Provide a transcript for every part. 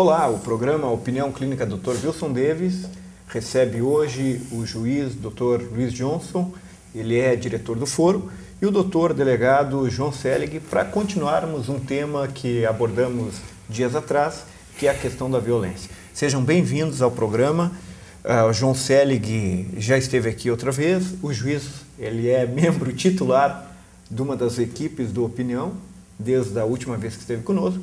Olá, o programa Opinião Clínica Dr. Wilson Davis recebe hoje o juiz Dr. Luiz Johnson, ele é diretor do foro, e o doutor delegado João Selig, para continuarmos um tema que abordamos dias atrás, que é a questão da violência. Sejam bem-vindos ao programa. O João Selig já esteve aqui outra vez, o juiz ele é membro titular de uma das equipes do Opinião, desde a última vez que esteve conosco,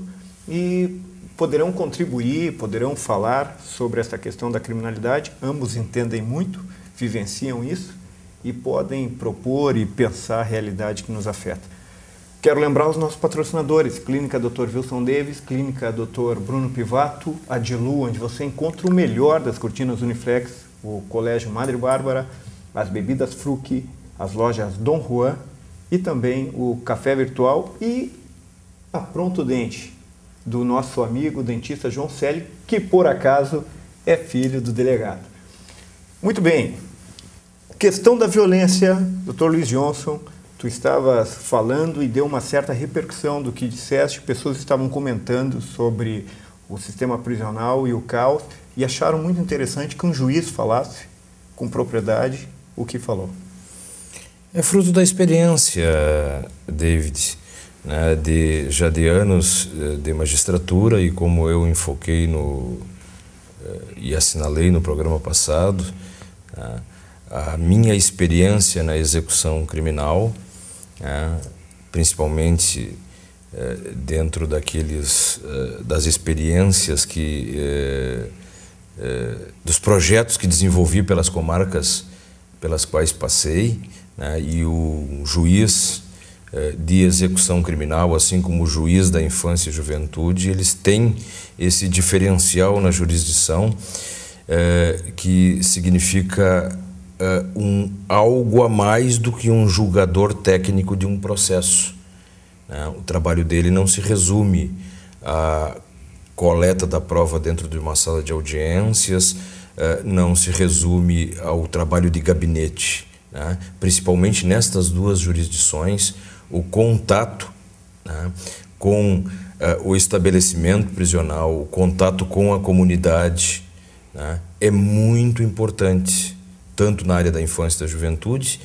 e poderão contribuir, poderão falar sobre essa questão da criminalidade. Ambos entendem muito, vivenciam isso e podem propor e pensar a realidade que nos afeta. Quero lembrar os nossos patrocinadores, Clínica Dr. Wilson Davis, Clínica Dr. Bruno Pivato, a Dilu, onde você encontra o melhor das cortinas Uniflex, o Colégio Madre Bárbara, as bebidas Fruc, as lojas Dom Juan e também o Café Virtual e a Pronto Dente, do nosso amigo dentista João Selig, que por acaso é filho do delegado. Muito bem, questão da violência, Dr. Luiz Johnson, tu estavas falando e deu uma certa repercussão do que disseste, pessoas estavam comentando sobre o sistema prisional e o caos e acharam muito interessante que um juiz falasse com propriedade o que falou. É fruto da experiência, David, né, já de anos de magistratura, e como eu enfoquei e assinalei no programa passado, a minha experiência na execução criminal, principalmente dentro das experiências dos projetos que desenvolvi pelas comarcas pelas quais passei, né, e o juiz de execução criminal, assim como o juiz da infância e juventude, eles têm esse diferencial na jurisdição que significa algo a mais do que um julgador técnico de um processo. O trabalho dele não se resume à coleta da prova dentro de uma sala de audiências, não se resume ao trabalho de gabinete, né? Principalmente nestas duas jurisdições, o contato, né, com o estabelecimento prisional, o contato com a comunidade, né, é muito importante, tanto na área da infância e da juventude,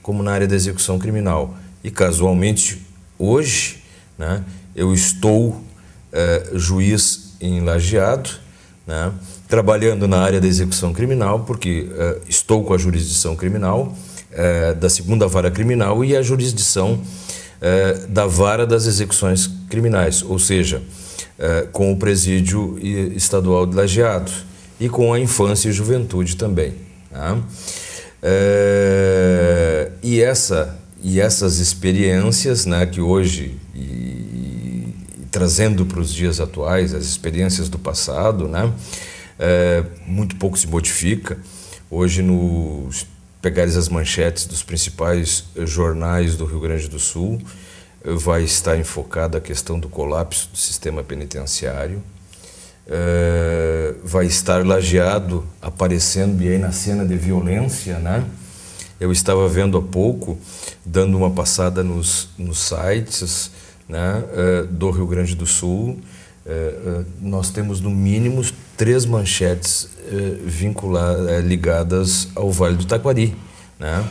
como na área da execução criminal. E casualmente, hoje, né, eu estou juiz em Lajeado, né, trabalhando na área da execução criminal, porque estou com a jurisdição criminal da segunda vara criminal e a jurisdição da vara das execuções criminais, ou seja, com o presídio estadual de Lajeado e com a infância e juventude também. Tá? E essas experiências, né, que hoje, trazendo para os dias atuais, as experiências do passado, né, muito pouco se modifica. Hoje, pegares as manchetes dos principais jornais do Rio Grande do Sul, vai estar enfocada a questão do colapso do sistema penitenciário, vai estar Lajeado aparecendo e aí na cena de violência, né? Eu estava vendo há pouco, dando uma passada nos sites, né, do Rio Grande do Sul, nós temos no mínimo 3 manchetes ligadas ao Vale do Taquari, né?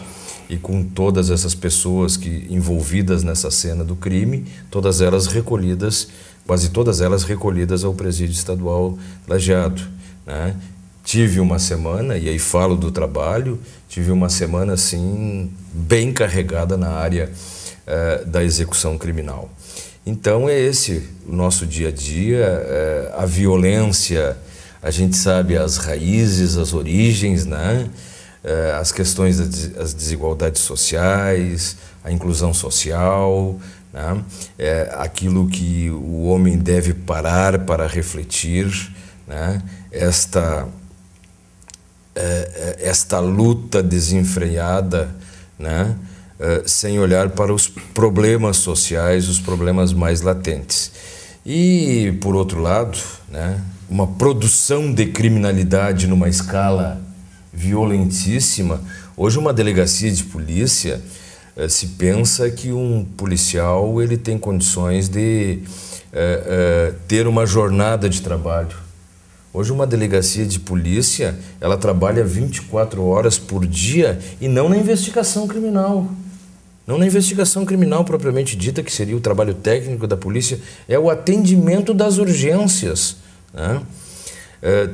E com todas essas pessoas envolvidas nessa cena do crime, todas elas recolhidas, quase todas elas recolhidas ao presídio estadual Lajeado, né? Tive uma semana, e aí falo do trabalho, tive uma semana assim bem carregada na área da execução criminal. Então é esse o nosso dia a dia, a violência, a gente sabe as raízes, as origens, né? As questões das desigualdades sociais, a inclusão social, né? Aquilo que o homem deve parar para refletir, né? Esta luta desenfreada, né? Sem olhar para os problemas sociais, os problemas mais latentes. E, por outro lado, né, uma produção de criminalidade numa escala violentíssima. Hoje, uma delegacia de polícia, se pensa que um policial ele tem condições de ter uma jornada de trabalho Hoje uma delegacia de polícia, ela trabalha 24 horas por dia e não na investigação criminal. Não na investigação criminal propriamente dita, que seria o trabalho técnico da polícia, é o atendimento das urgências, né?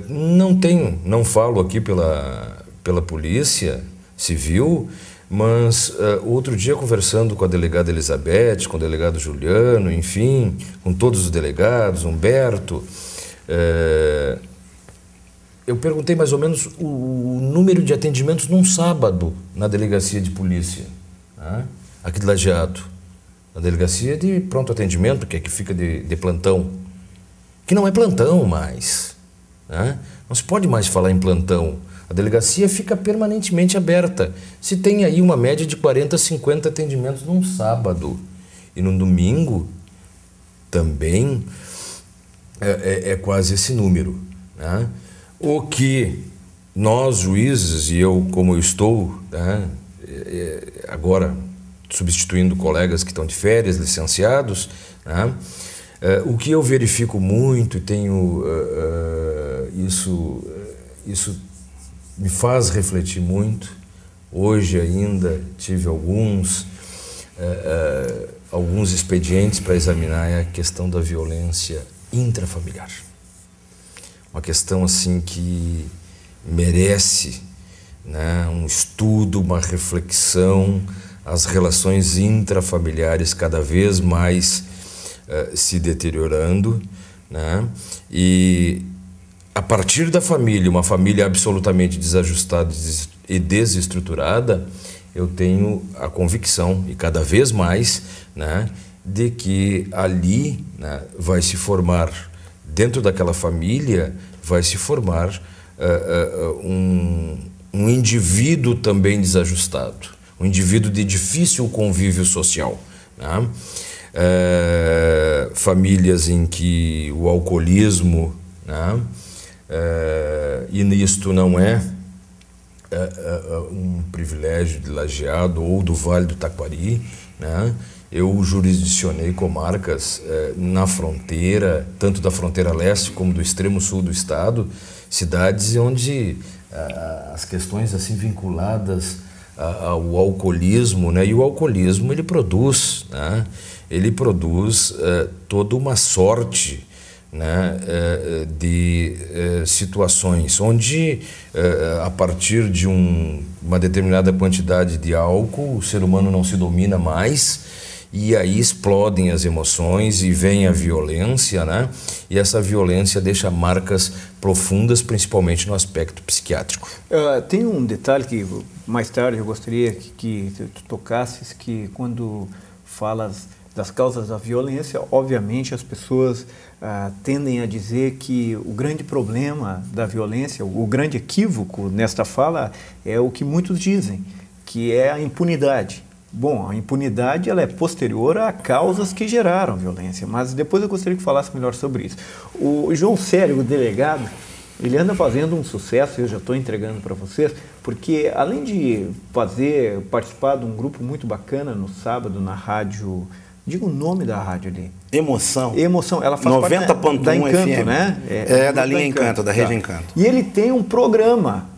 Não falo aqui pela Polícia Civil, mas outro dia, conversando com a delegada Elizabeth, com o delegado Juliano, enfim, com todos os delegados, Humberto, eu perguntei mais ou menos o número de atendimentos num sábado na delegacia de polícia, né? Aqui de Lajeado. A delegacia de pronto atendimento, que é que fica de plantão, que não é plantão mais, né? Não se pode mais falar em plantão. A delegacia fica permanentemente aberta. Se tem aí uma média de 40, 50 atendimentos num sábado. E no domingo também é quase esse número, né? O que nós, juízes, e eu como eu estou, né, agora substituindo colegas que estão de férias, licenciados, né, o que eu verifico muito, e tenho isso me faz refletir muito. Hoje ainda tive alguns expedientes para examinar, é a questão da violência intrafamiliar. Uma questão assim que merece, né, um estudo, uma reflexão. As relações intrafamiliares cada vez mais se deteriorando, né? E a partir da família, uma família absolutamente desajustada e desestruturada, eu tenho a convicção, e cada vez mais, né, de que ali, né, vai se formar, dentro daquela família, vai se formar um indivíduo também desajustado, um indivíduo de difícil convívio social, né? Famílias em que o alcoolismo, né, e isto não é um privilégio de Lajeado ou do Vale do Taquari, né? Eu jurisdicionei comarcas na fronteira, tanto da fronteira leste como do extremo sul do estado, cidades onde as questões assim vinculadas ao alcoolismo, né? E o alcoolismo ele produz, né? Ele produz toda uma sorte, né, de situações onde, a partir de uma determinada quantidade de álcool, o ser humano não se domina mais, e aí explodem as emoções e vem a violência, né? E essa violência deixa marcas profundas, principalmente no aspecto psiquiátrico. Tem um detalhe que mais tarde eu gostaria que tu tocasses, que quando falas das causas da violência, obviamente as pessoas tendem a dizer que o grande problema da violência, o grande equívoco nesta fala é o que muitos dizem, que é a impunidade. Bom, a impunidade ela é posterior a causas que geraram violência, mas depois eu gostaria que falasse melhor sobre isso. O João Célio, o delegado, ele anda fazendo um sucesso, eu já estou entregando para vocês, porque além de participar de um grupo muito bacana no sábado na rádio, diga o nome da rádio ali. Emoção. Emoção, ela faz 90.1 da Encanto, FM. Né? É da linha Encanto, da rede Encanto. E ele tem um programa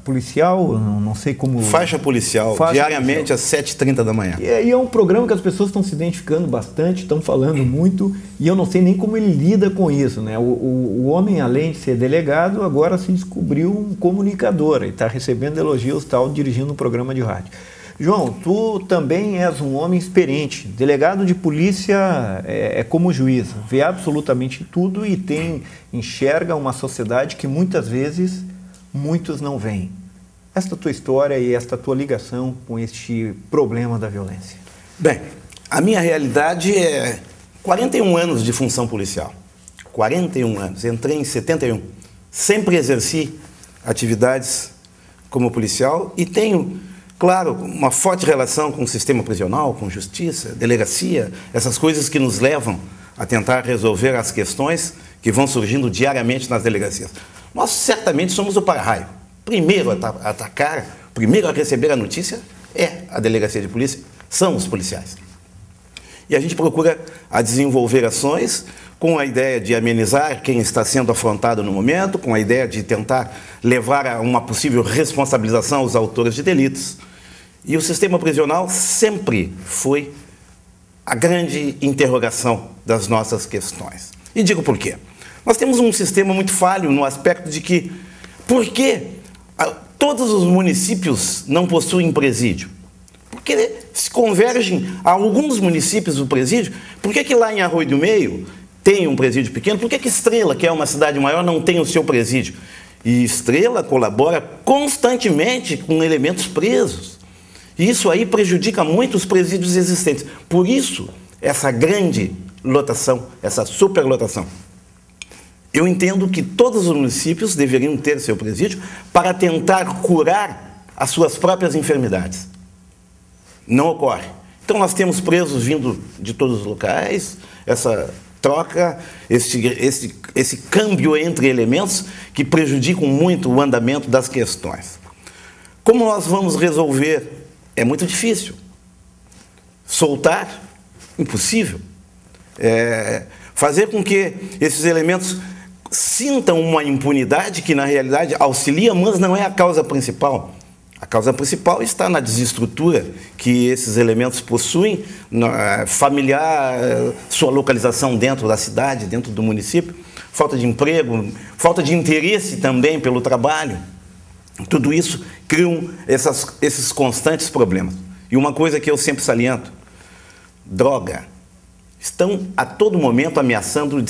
policial, não sei como... Faixa policial, diariamente às 7h30 da manhã. E é um programa que as pessoas estão se identificando bastante, estão falando muito, e eu não sei nem como ele lida com isso, né? O homem, além de ser delegado, agora se descobriu um comunicador, e está recebendo elogios, dirigindo um programa de rádio. João, tu também és um homem experiente, delegado de polícia é como juiz, vê absolutamente tudo e enxerga uma sociedade que muitas vezes muitos não veem. Esta tua história e esta tua ligação com este problema da violência. Bem, a minha realidade é 41 anos de função policial. 41 anos. Entrei em 71. Sempre exerci atividades como policial e tenho, claro, uma forte relação com o sistema prisional, com justiça, delegacia, essas coisas que nos levam a tentar resolver as questões que vão surgindo diariamente nas delegacias. Nós certamente somos o para-raio. Primeiro a atacar, primeiro a receber a notícia é a delegacia de polícia, são os policiais. E a gente procura desenvolver ações com a ideia de amenizar quem está sendo afrontado no momento, com a ideia de tentar levar a uma possível responsabilização aos autores de delitos. E o sistema prisional sempre foi a grande interrogação das nossas questões. E digo por quê. Nós temos um sistema muito falho no aspecto de que, por que todos os municípios não possuem presídio? Porque se convergem a alguns municípios do presídio. Por que lá em Arroio do Meio tem um presídio pequeno? Por que Estrela, que é uma cidade maior, não tem o seu presídio? E Estrela colabora constantemente com elementos presos. E isso aí prejudica muito os presídios existentes. Por isso, essa grande lotação, essa superlotação. Eu entendo que todos os municípios deveriam ter seu presídio para tentar curar as suas próprias enfermidades. Não ocorre. Então nós temos presos vindo de todos os locais, essa troca, esse câmbio entre elementos que prejudicam muito o andamento das questões. Como nós vamos resolver? É muito difícil. Soltar? Impossível. Fazer com que esses elementos sintam uma impunidade que, na realidade, auxilia, mas não é a causa principal. A causa principal está na desestrutura que esses elementos possuem, familiar, sua localização dentro da cidade, dentro do município, falta de emprego, falta de interesse também pelo trabalho. Tudo isso criam esses constantes problemas. E uma coisa que eu sempre saliento, droga. Estão a todo momento ameaçando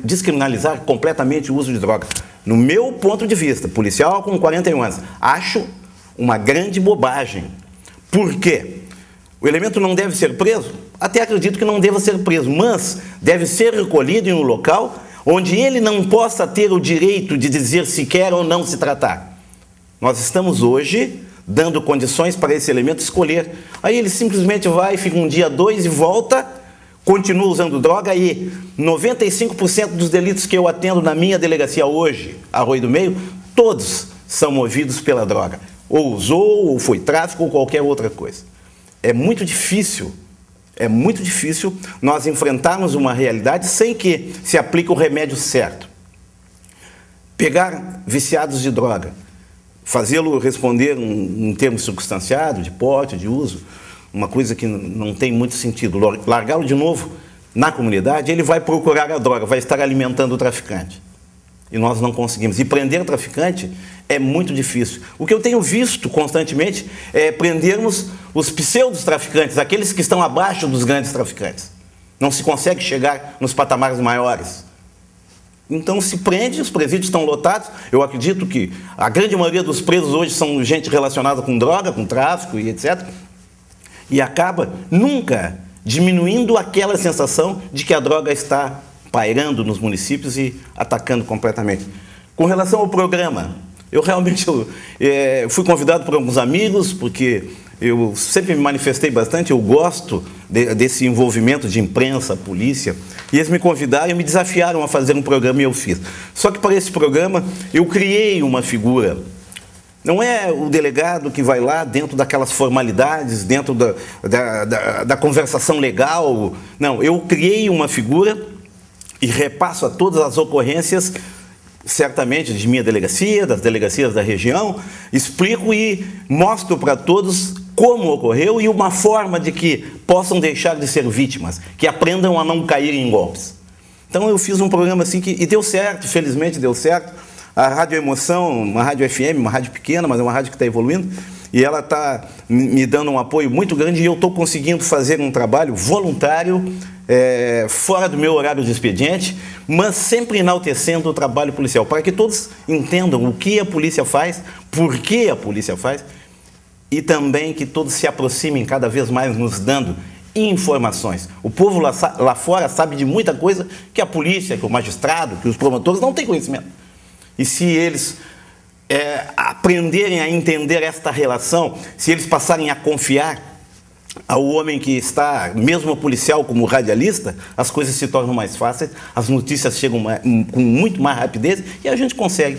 descriminalizar completamente o uso de droga. No meu ponto de vista, policial com 41 anos, acho uma grande bobagem. Por quê? O elemento não deve ser preso? Até acredito que não deva ser preso, mas deve ser recolhido em um local onde ele não possa ter o direito de dizer se quer ou não se tratar. Nós estamos hoje dando condições para esse elemento escolher. Aí ele simplesmente vai, fica um dia, dois e volta, continua usando droga e 95% dos delitos que eu atendo na minha delegacia hoje, Arroio do Meio, todos são movidos pela droga. Ou usou, ou foi tráfico, ou qualquer outra coisa. É muito difícil nós enfrentarmos uma realidade sem que se aplique o remédio certo. Pegar viciados de droga, fazê-lo responder um termo circunstanciado, de porte, de uso, uma coisa que não tem muito sentido, largá-lo de novo na comunidade, ele vai procurar a droga, vai estar alimentando o traficante. E nós não conseguimos. E prender o traficante é muito difícil. O que eu tenho visto constantemente é prendermos os pseudos traficantes, aqueles que estão abaixo dos grandes traficantes. Não se consegue chegar nos patamares maiores. Então se prende, os presídios estão lotados. Eu acredito que a grande maioria dos presos hoje são gente relacionada com droga, com tráfico e etc. E acaba nunca diminuindo aquela sensação de que a droga está pairando nos municípios e atacando completamente. Com relação ao programa, eu realmente fui convidado por alguns amigos, porque eu sempre me manifestei bastante, eu gosto desse envolvimento de imprensa, polícia, e eles me convidaram e me desafiaram a fazer um programa e eu fiz. Só que para esse programa eu criei uma figura. Não é o delegado que vai lá dentro daquelas formalidades, dentro da conversação legal. Não, eu criei uma figura e repasso a todas as ocorrências, certamente de minha delegacia, das delegacias da região, explico e mostro para todos como ocorreu e uma forma de que possam deixar de ser vítimas, que aprendam a não cair em golpes. Então eu fiz um programa assim e deu certo, felizmente deu certo. A Rádio Emoção, uma rádio FM, uma rádio pequena, mas é uma rádio que está evoluindo, e ela está me dando um apoio muito grande e eu estou conseguindo fazer um trabalho voluntário, fora do meu horário de expediente, mas sempre enaltecendo o trabalho policial, para que todos entendam o que a polícia faz, por que a polícia faz, e também que todos se aproximem cada vez mais nos dando informações. O povo lá fora sabe de muita coisa que a polícia, que o magistrado, que os promotores não têm conhecimento. E se eles aprenderem a entender esta relação, se eles passarem a confiar ao homem que está, mesmo policial como radialista, as coisas se tornam mais fáceis, as notícias chegam com muito mais rapidez e a gente consegue